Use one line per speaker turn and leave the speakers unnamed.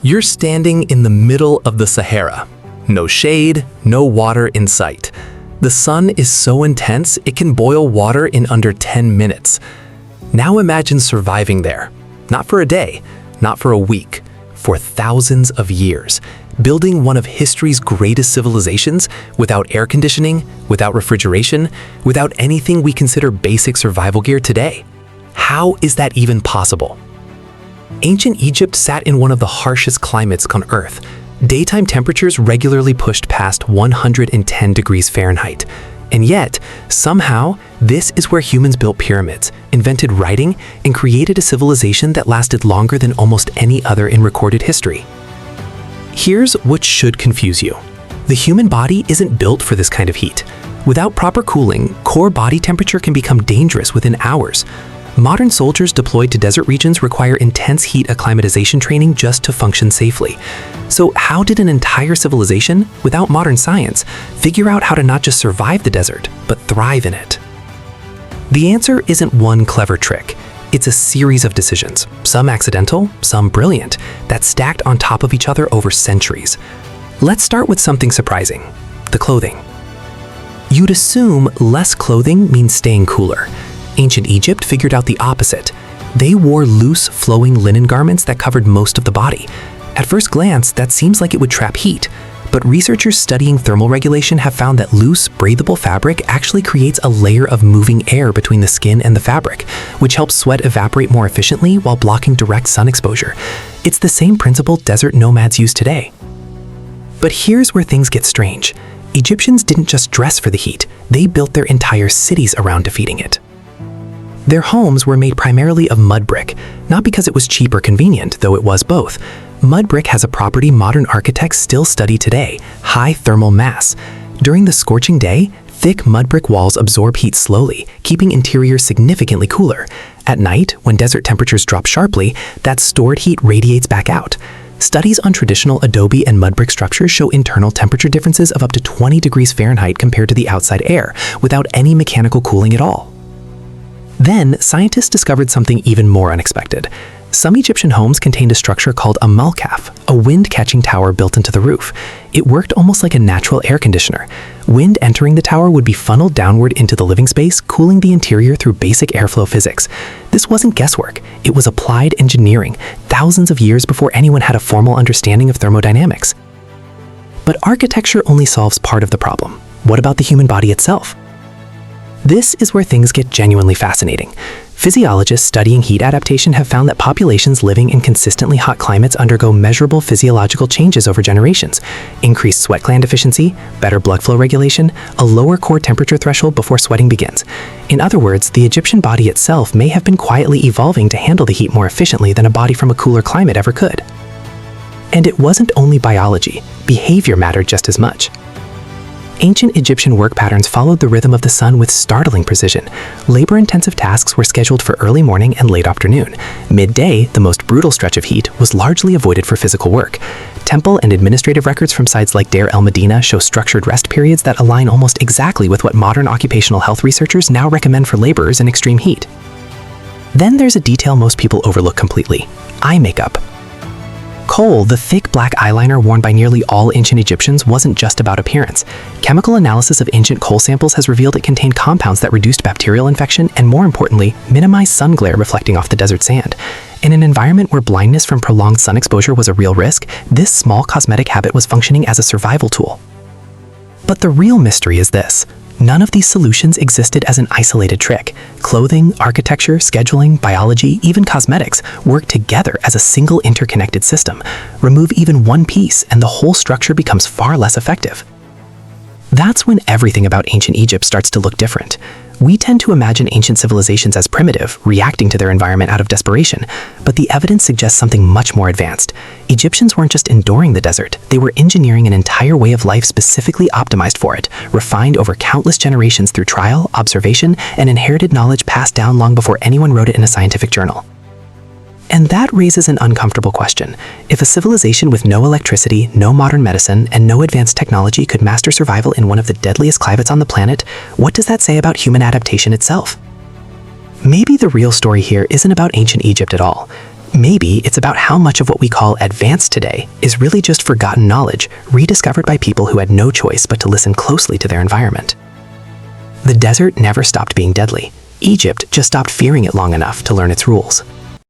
You're standing in the middle of the Sahara. No shade, no water in sight. The sun is so intense it can boil water in under 10 minutes. Now imagine surviving there. Not for a day, not for a week, for thousands of years, building one of history's greatest civilizations without air conditioning, without refrigeration, without anything we consider basic survival gear today. How is that even possible? Ancient Egypt sat in one of the harshest climates on Earth. Daytime temperatures regularly pushed past 110 degrees Fahrenheit. And yet, somehow, this is where humans built pyramids, invented writing, and created a civilization that lasted longer than almost any other in recorded history. Here's what should confuse you. The human body isn't built for this kind of heat. Without proper cooling, core body temperature can become dangerous within hours. Modern soldiers deployed to desert regions require intense heat acclimatization training just to function safely. So how did an entire civilization, without modern science, figure out how to not just survive the desert, but thrive in it? The answer isn't one clever trick. It's a series of decisions, some accidental, some brilliant, that stacked on top of each other over centuries. Let's start with something surprising: the clothing. You'd assume less clothing means staying cooler. Ancient Egypt figured out the opposite. They wore loose, flowing linen garments that covered most of the body. At first glance, that seems like it would trap heat, but researchers studying thermal regulation have found that loose, breathable fabric actually creates a layer of moving air between the skin and the fabric, which helps sweat evaporate more efficiently while blocking direct sun exposure. It's the same principle desert nomads use today. But here's where things get strange. Egyptians didn't just dress for the heat, they built their entire cities around defeating it. Their homes were made primarily of mudbrick, not because it was cheap or convenient, though it was both. Mudbrick has a property modern architects still study today: high thermal mass. During the scorching day, thick mudbrick walls absorb heat slowly, keeping interiors significantly cooler. At night, when desert temperatures drop sharply, that stored heat radiates back out. Studies on traditional adobe and mudbrick structures show internal temperature differences of up to 20 degrees Fahrenheit compared to the outside air, without any mechanical cooling at all. Then, scientists discovered something even more unexpected. Some Egyptian homes contained a structure called a malqaf, a wind-catching tower built into the roof. It worked almost like a natural air conditioner. Wind entering the tower would be funneled downward into the living space, cooling the interior through basic airflow physics. This wasn't guesswork. It was applied engineering, thousands of years before anyone had a formal understanding of thermodynamics. But architecture only solves part of the problem. What about the human body itself? This is where things get genuinely fascinating. Physiologists studying heat adaptation have found that populations living in consistently hot climates undergo measurable physiological changes over generations: increased sweat gland efficiency, better blood flow regulation, a lower core temperature threshold before sweating begins. In other words, the Egyptian body itself may have been quietly evolving to handle the heat more efficiently than a body from a cooler climate ever could. And it wasn't only biology. Behavior mattered just as much. Ancient Egyptian work patterns followed the rhythm of the sun with startling precision. Labor-intensive tasks were scheduled for early morning and late afternoon. Midday, the most brutal stretch of heat, was largely avoided for physical work. Temple and administrative records from sites like Deir el-Medina show structured rest periods that align almost exactly with what modern occupational health researchers now recommend for laborers in extreme heat. Then there's a detail most people overlook completely: eye makeup. Kohl, the thick black eyeliner worn by nearly all ancient Egyptians, wasn't just about appearance. Chemical analysis of ancient kohl samples has revealed it contained compounds that reduced bacterial infection and, more importantly, minimized sun glare reflecting off the desert sand. In an environment where blindness from prolonged sun exposure was a real risk, this small cosmetic habit was functioning as a survival tool. But the real mystery is this: none of these solutions existed as an isolated trick. Clothing, architecture, scheduling, biology, even cosmetics work together as a single interconnected system. Remove even one piece and the whole structure becomes far less effective. That's when everything about ancient Egypt starts to look different. We tend to imagine ancient civilizations as primitive, reacting to their environment out of desperation, but the evidence suggests something much more advanced. Egyptians weren't just enduring the desert, they were engineering an entire way of life specifically optimized for it, refined over countless generations through trial, observation, and inherited knowledge passed down long before anyone wrote it in a scientific journal. And that raises an uncomfortable question. If a civilization with no electricity, no modern medicine, and no advanced technology could master survival in one of the deadliest climates on the planet, what does that say about human adaptation itself? Maybe the real story here isn't about ancient Egypt at all.
Maybe it's about how much of what we call advanced today is really just forgotten knowledge rediscovered by people who had no choice but to listen closely to their environment. The desert never stopped being deadly. Egypt just stopped fearing it long enough to learn its rules.